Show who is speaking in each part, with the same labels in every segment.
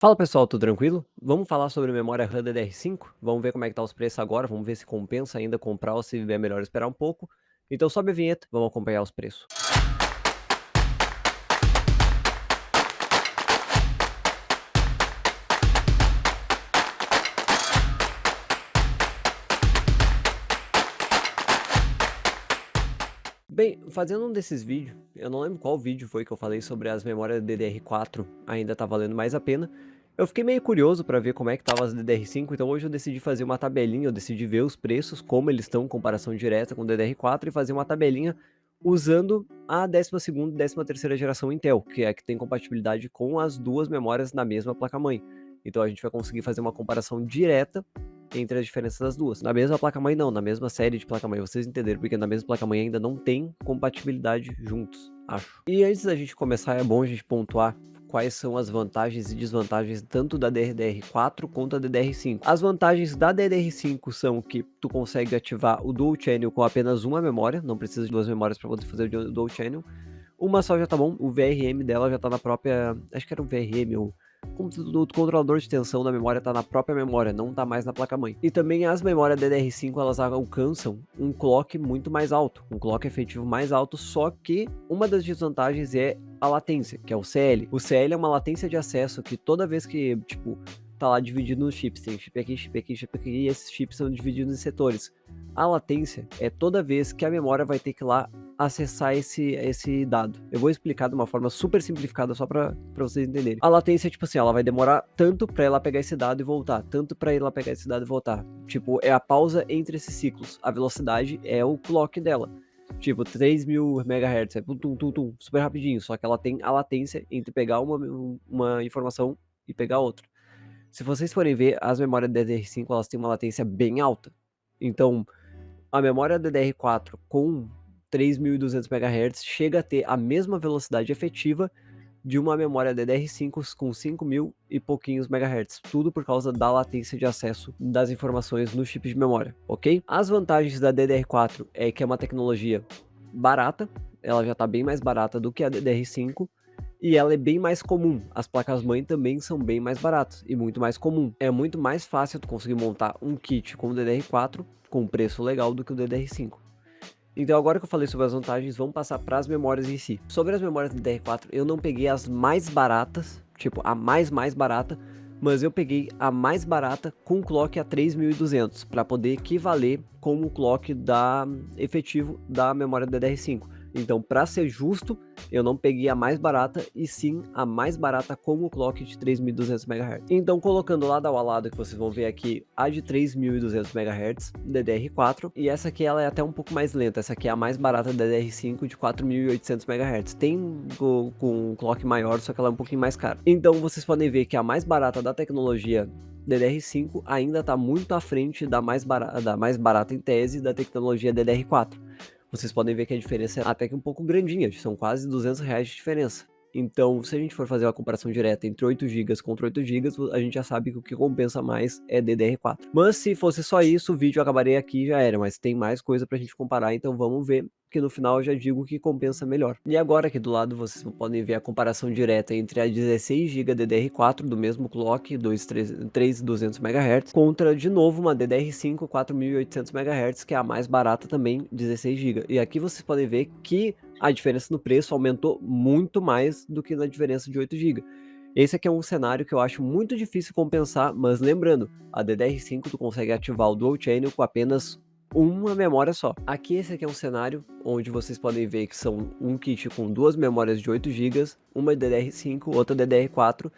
Speaker 1: Fala pessoal, tudo tranquilo? Vamos falar sobre memória RAM DDR5? Vamos ver como é que tá os preços agora, vamos ver se compensa ainda comprar ou se é melhor esperar um pouco. Então sobe a vinheta, vamos acompanhar os preços. Bem, fazendo um desses vídeos, eu não lembro qual vídeo foi que eu falei sobre as memórias DDR4 ainda tá valendo mais a pena. Eu fiquei meio curioso para ver como é que tava as DDR5, então hoje eu decidi fazer uma tabelinha, eu decidi ver os preços, como eles estão em comparação direta com o DDR4 e fazer uma tabelinha usando a 12ª e 13ª geração Intel, que é a que tem compatibilidade com as duas memórias na mesma placa-mãe. Então a gente vai conseguir fazer uma comparação direta entre as diferenças das duas. Na mesma placa-mãe não, na mesma série de placa-mãe, vocês entenderam, porque na mesma placa-mãe ainda não tem compatibilidade juntos, acho. E antes da gente começar, é bom a gente pontuar quais são as vantagens e desvantagens tanto da DDR4 quanto da DDR5. As vantagens da DDR5 são que tu consegue ativar o Dual Channel com apenas uma memória, não precisa de duas memórias para poder fazer o Dual Channel. Uma só já tá bom, o VRM dela já tá na própria, acho que era o VRM ou o controlador de tensão da memória tá na própria memória, não tá mais na placa-mãe. E também as memórias DDR5 elas alcançam um clock muito mais alto, um clock efetivo mais alto, só que uma das desvantagens é a latência, que é o CL. O CL é uma latência de acesso que toda vez que, tipo, tá lá dividido nos chips, tem chip aqui, chip aqui, chip aqui, e esses chips são divididos em setores. A latência é toda vez que a memória vai ter que ir lá acessar esse dado. Eu vou explicar de uma forma super simplificada só para vocês entenderem. A latência é tipo assim, ela vai demorar tanto para ela pegar esse dado e voltar, tanto para ela pegar esse dado e voltar. Tipo, é a pausa entre esses ciclos. A velocidade é o clock dela. Tipo, 3000 MHz, é tum, tum, tum, super rapidinho, só que ela tem a latência entre pegar uma informação e pegar outra. Se vocês forem ver, as memórias DDR5, elas têm uma latência bem alta. Então, a memória DDR4 com 3200 MHz chega a ter a mesma velocidade efetiva de uma memória DDR5 com 5000 e pouquinhos MHz, tudo por causa da latência de acesso das informações no chip de memória, ok? As vantagens da DDR4 é que é uma tecnologia barata, ela já está bem mais barata do que a DDR5, e ela é bem mais comum. As placas-mãe também são bem mais baratas e muito mais comum. É muito mais fácil tu conseguir montar um kit com o DDR4 com preço legal do que o DDR5. Então agora que eu falei sobre as vantagens, vamos passar para as memórias em si. Sobre as memórias do DDR4, eu não peguei as mais baratas, tipo a mais barata, mas eu peguei a mais barata com clock a 3200 para poder equivaler com o clock efetivo da memória DDR5. Então, para ser justo, eu não peguei a mais barata e sim a mais barata com o clock de 3200 MHz. Então, colocando lado ao lado, que vocês vão ver aqui a de 3200 MHz, DDR4, e essa aqui ela é até um pouco mais lenta, essa aqui é a mais barata da DDR5 de 4800 MHz. Tem com um clock maior, só que ela é um pouquinho mais cara. Então, vocês podem ver que a mais barata da tecnologia DDR5 ainda está muito à frente da mais barata em tese da tecnologia DDR4. Vocês podem ver que a diferença é até que um pouco grandinha, são quase R$ 200 de diferença. Então, se a gente for fazer uma comparação direta entre 8 GB contra 8 GB, a gente já sabe que o que compensa mais é DDR4. Mas se fosse só isso, o vídeo acabaria aqui e já era, mas tem mais coisa pra gente comparar, então vamos ver, que no final eu já digo o que compensa melhor. E agora aqui do lado vocês podem ver a comparação direta entre a 16 GB DDR4 do mesmo clock, 3200 MHz, contra de novo uma DDR5 4800 MHz, que é a mais barata também, 16 GB. E aqui vocês podem ver que a diferença no preço aumentou muito mais do que na diferença de 8 GB. Esse aqui é um cenário que eu acho muito difícil compensar, mas lembrando, a DDR5 tu consegue ativar o Dual Channel com apenas uma memória só. Aqui esse aqui é um cenário onde vocês podem ver que são um kit com duas memórias de 8 GB, uma DDR5, outra DDR4,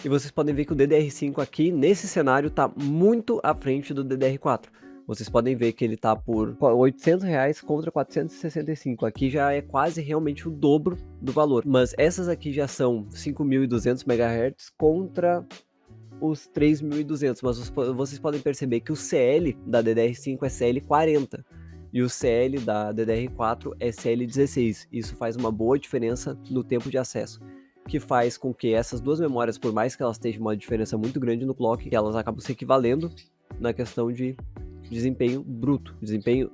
Speaker 1: e vocês podem ver que o DDR5 aqui nesse cenário está muito à frente do DDR4. Vocês podem ver que ele tá por R$ 800 contra 465. Aqui já é quase realmente o dobro do valor. Mas essas aqui já são 5.200 MHz contra os 3.200. Mas vocês podem perceber que o CL da DDR5 é CL40 e o CL da DDR4 é CL16. Isso faz uma boa diferença no tempo de acesso, que faz com que essas duas memórias, por mais que elas tenham uma diferença muito grande no clock, elas acabam se equivalendo na questão de desempenho bruto, desempenho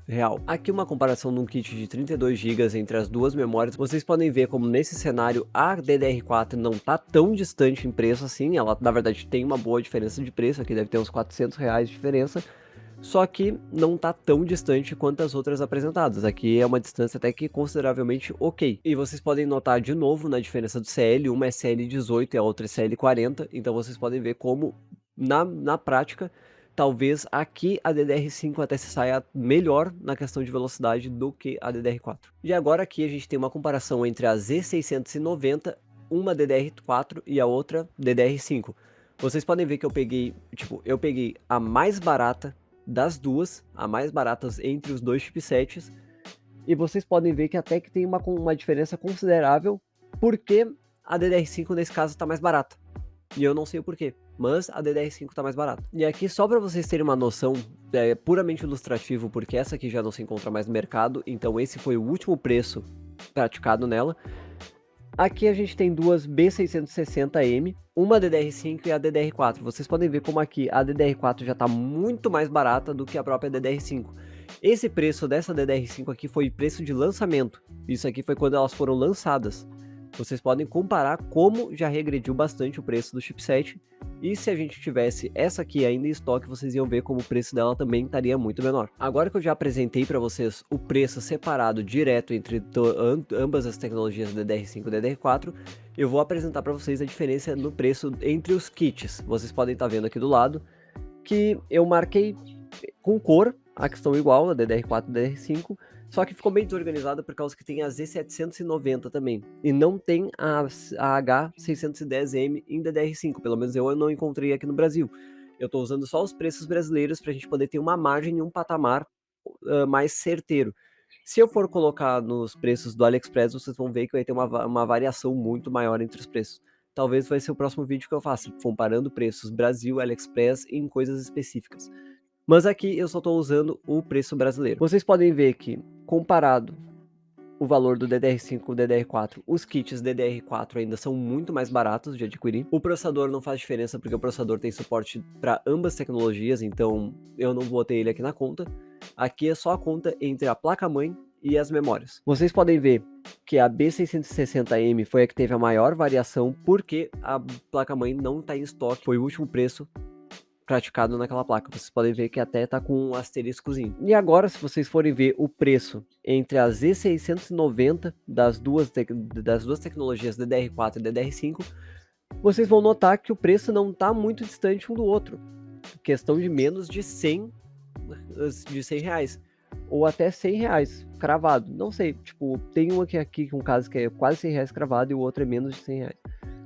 Speaker 1: real. Aqui uma comparação num kit de 32 GB entre as duas memórias. Vocês podem ver como nesse cenário a DDR4 não tá tão distante em preço assim. Ela na verdade tem uma boa diferença de preço, aqui deve ter uns R$ 400 de diferença. Só que não tá tão distante quanto as outras apresentadas. Aqui é uma distância até que consideravelmente ok. E vocês podem notar de novo na diferença do CL, uma é CL18 e a outra é CL40. Então vocês podem ver como na prática, talvez aqui a DDR5 até se saia melhor na questão de velocidade do que a DDR4. E agora aqui a gente tem uma comparação entre a Z690, uma DDR4 e a outra DDR5. Vocês podem ver que eu peguei a mais barata das duas, a mais baratas entre os dois chipsets, e vocês podem ver que até que tem uma diferença considerável, porque a DDR5 nesse caso está mais barata, e eu não sei o porquê, mas a DDR5 está mais barata. E aqui só para vocês terem uma noção, é puramente ilustrativo, porque essa aqui já não se encontra mais no mercado, então esse foi o último preço praticado nela. Aqui a gente tem duas B660M, uma DDR5 e a DDR4. Vocês podem ver como aqui a DDR4 já está muito mais barata do que a própria DDR5. Esse preço dessa DDR5 aqui foi preço de lançamento. Isso aqui foi quando elas foram lançadas. Vocês podem comparar como já regrediu bastante o preço do chipset. E se a gente tivesse essa aqui ainda em estoque, vocês iam ver como o preço dela também estaria muito menor. Agora que eu já apresentei para vocês o preço separado direto entre ambas as tecnologias DDR5 e DDR4, eu vou apresentar para vocês a diferença no preço entre os kits. Vocês podem estar vendo aqui do lado que eu marquei com cor a questão igual, a DDR4 e DDR5, só que ficou bem desorganizada por causa que tem a Z790 também, e não tem a H610M em DDR5, pelo menos eu não encontrei aqui no Brasil. Eu estou usando só os preços brasileiros para a gente poder ter uma margem e um patamar mais certeiro. Se eu for colocar nos preços do AliExpress, vocês vão ver que vai ter uma variação muito maior entre os preços. Talvez vai ser o próximo vídeo que eu faça, comparando preços Brasil, AliExpress em coisas específicas. Mas aqui eu só estou usando o preço brasileiro. Vocês podem ver que, comparado o valor do DDR5 com o DDR4, os kits DDR4 ainda são muito mais baratos de adquirir. O processador não faz diferença porque o processador tem suporte para ambas tecnologias, então eu não botei ele aqui na conta. Aqui é só a conta entre a placa-mãe e as memórias. Vocês podem ver que a B660M foi a que teve a maior variação porque a placa-mãe não está em estoque, foi o último preço praticado naquela placa. Vocês podem ver que até tá com um asteriscozinho. E agora, se vocês forem ver o preço entre a Z690 das duas tecnologias DDR4 e DDR5, vocês vão notar que o preço não tá muito distante um do outro. Questão de menos de 100 reais. Ou até 100 reais cravado. Não sei, tipo, tem um aqui um caso que é quase 100 reais cravado e o outro é menos de 100 reais.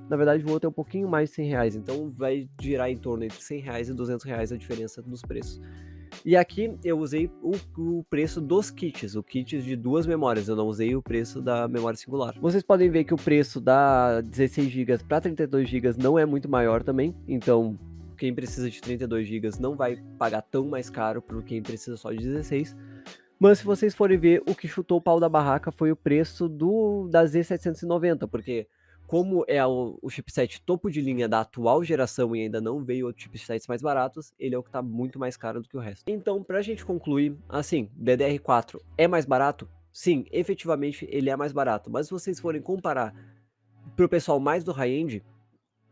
Speaker 1: Na verdade, o outro é um pouquinho mais de 100 reais, então vai girar em torno entre 100 reais e 200 reais a diferença dos preços. E aqui eu usei o preço dos kits, o kit de duas memórias, eu não usei o preço da memória singular. Vocês podem ver que o preço da 16 GB para 32 GB não é muito maior também, então quem precisa de 32 GB não vai pagar tão mais caro por quem precisa só de 16. Mas se vocês forem ver, o que chutou o pau da barraca foi o preço da Z790, porque como é o chipset topo de linha da atual geração e ainda não veio outros chipsets mais baratos, ele é o que está muito mais caro do que o resto. Então, pra gente concluir, assim, DDR4 é mais barato? Sim, efetivamente ele é mais barato, mas se vocês forem comparar pro pessoal mais do high-end,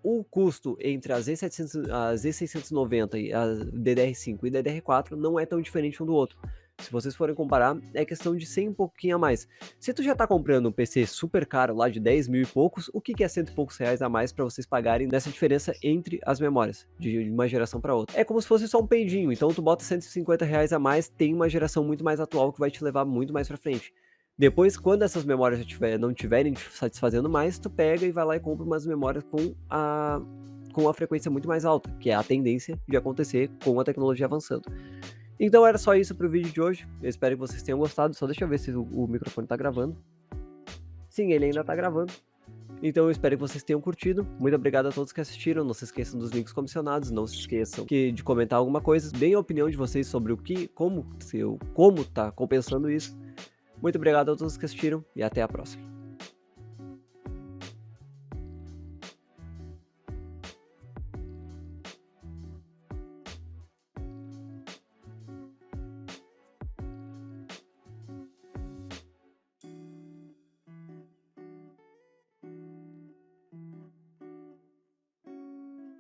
Speaker 1: o custo entre a Z690 e a DDR5 e DDR4 não é tão diferente um do outro. Se vocês forem comparar, é questão de 100 e pouquinho a mais. Se tu já tá comprando um PC super caro lá de 10 mil e poucos, o que é 100 e poucos reais a mais para vocês pagarem nessa diferença entre as memórias, de uma geração para outra? É como se fosse só um peidinho, então tu bota 150 reais a mais, tem uma geração muito mais atual que vai te levar muito mais para frente. Depois, quando essas memórias não tiverem te satisfazendo mais, tu pega e vai lá e compra umas memórias com a frequência muito mais alta, que é a tendência de acontecer com a tecnologia avançando. Então era só isso pro vídeo de hoje, eu espero que vocês tenham gostado, só deixa eu ver se o microfone tá gravando. Sim, ele ainda tá gravando. Então eu espero que vocês tenham curtido, muito obrigado a todos que assistiram, não se esqueçam dos links comissionados, não se esqueçam de comentar alguma coisa, deem a opinião de vocês sobre como tá compensando isso. Muito obrigado a todos que assistiram e até a próxima.